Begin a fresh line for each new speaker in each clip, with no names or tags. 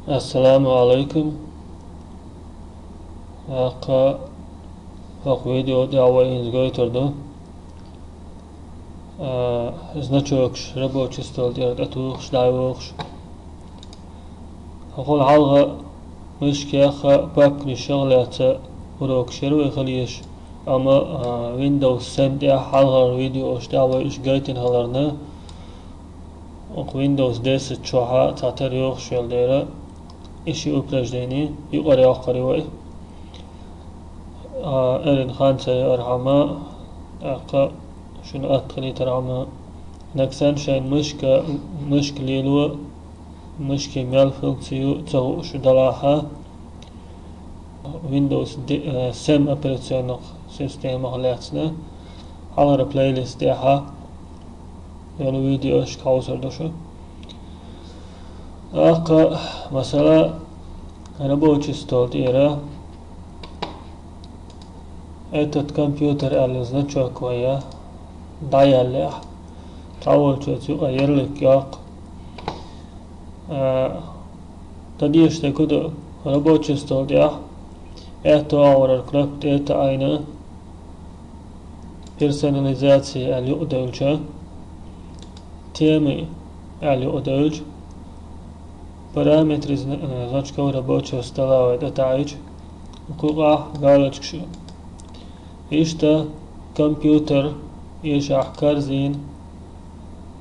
السلام عليكم. Aka video djavo izgojtordu. Значокш рабочий стол делать атухш дайвохш. أقول حلقة مش كيخا بابكني شغلات وروك شروي خليش أما ويندوز 7 دي حلقة فيديو اش دعوة اش جايتين هلرنا ويندوز 10 شوحة تعتر يوخش يلديرا اشي اوبرجديني يقري اقري وي ارين خانسة ارحمة اقا شنو اقلي ترعمة نكسان شين مشك ليلو مشك ميال فونكسيو تغو شو دلاحة ويندوز 7 operaционных системах لاتسنا على بلاي ليست ديها يعني فيديو اش كاوزر دوشو اقا مثلا рабочий стол ديرا этот компьютер اللي значок ويا ضايع تعول شو غير لك ياق تديش تكودو рабочий стол ديا это аурер кнопка это айна персонализация اللي يقدرش темы اللي يقدرش параметры значка рабочего стола это таич куга галочка إيشتا كمبيوتر إيش أحكار زين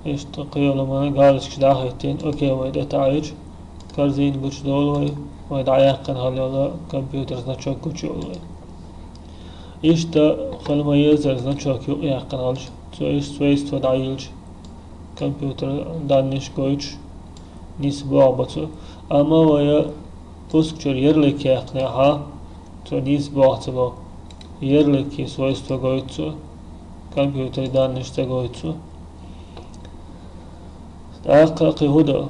إيشتا قيولو مانا قالش كدا خيتين أوكي ويدا تعيش كارزين بوش دولوي ويدا عياقن هاليولا كمبيوتر значок كوشولوي إيشتا خلما يزر значок يقن هالش تو إيش سويست ودعيلش كمبيوتر دانش كويش نيس بوعبتو أما ويا بوسكشر يرلك يقنها تو نيس بوعتبو يرلكي свойства гоицу компьютер данные что гоицу так как هذا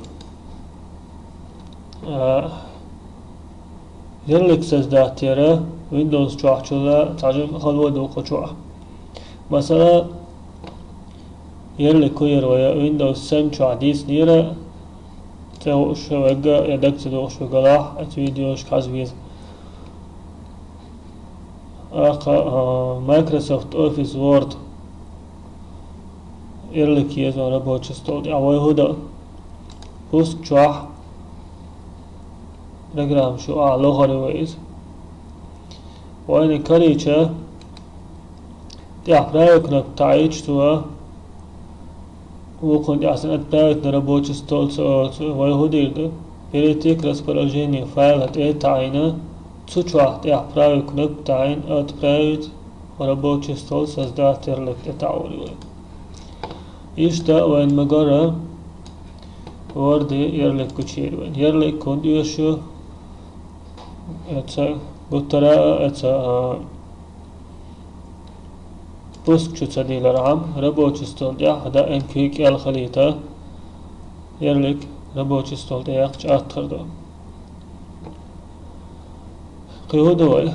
يرلك создателя Windows чухчула تعجب خلوة دوقة чух مثلا يرلك كوير Windows 7 чух ديس نيرة تهو شو وجا يدك تدوق شو قلاح الفيديوش كازبيز Microsoft Office Word يرلك يزو رابوچي стол أو هذا بوسك чух программ شو لغري ويز وين كاريچا تحرك نبتعيش توا وكنت أحسن أتبعت رابوچي стол ويهودي перейти к расположению файла это айна Цучуах отправить кнопку тайн отправить в рабочий стол создатель лектетаури. И что вен магара ворды ярлик кучирвен. Ярлик кондиошу это гутара это пуск чуцадиларам рабочий стол я хада эмкик ял халита ярлик рабочий стол я чаткарда. قيودوي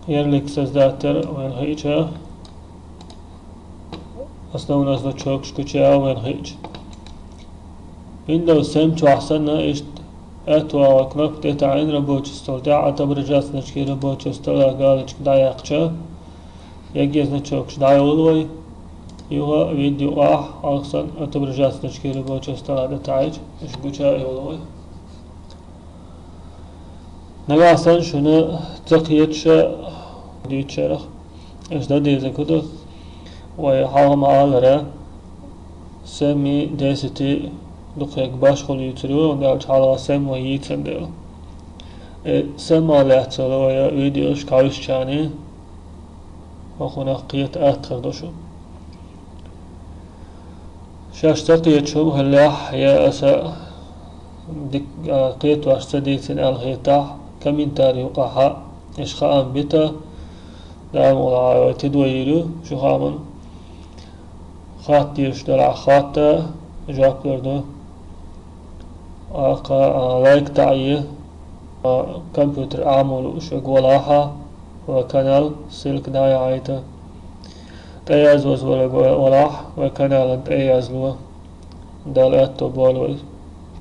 يرلك создатель وين هيجا основной значок шкуча وين هيج Windows 7 شو أحسننا إيش أتوا كنوب تاعين رابوچي стол تاع اعتبر جاس значки рабочего стола галочка даяқча يجي значок дайолой يوها فيديو أحسن اعتبر جاس значки рабочего стола تاعيج шкуча يولوي نگاهستان شونه تقییدش دیچرخ اشدا دیزه کدو و حالا معالره سمی دیستی دقیق باش خلی یتریو و نگاهش حالا سم و ییتن دیو سم آلیت ساله و ویدیوش کاوش چانی و خونه قیت اتر دوشو شاش تقیید شو هلیح یا اسا قیت واشتا دیتن الغیتاح كمين تاريقها إيش خام بيتا دام ولا تدويرو شو خامن خاطيش دلع خاطة جاب لردو لايك تعيه كمبيوتر أعمل شو قولاها وكانال سلك داي عايتا تياز ولا ولاح وكانال تياز لو دال اتو بولوي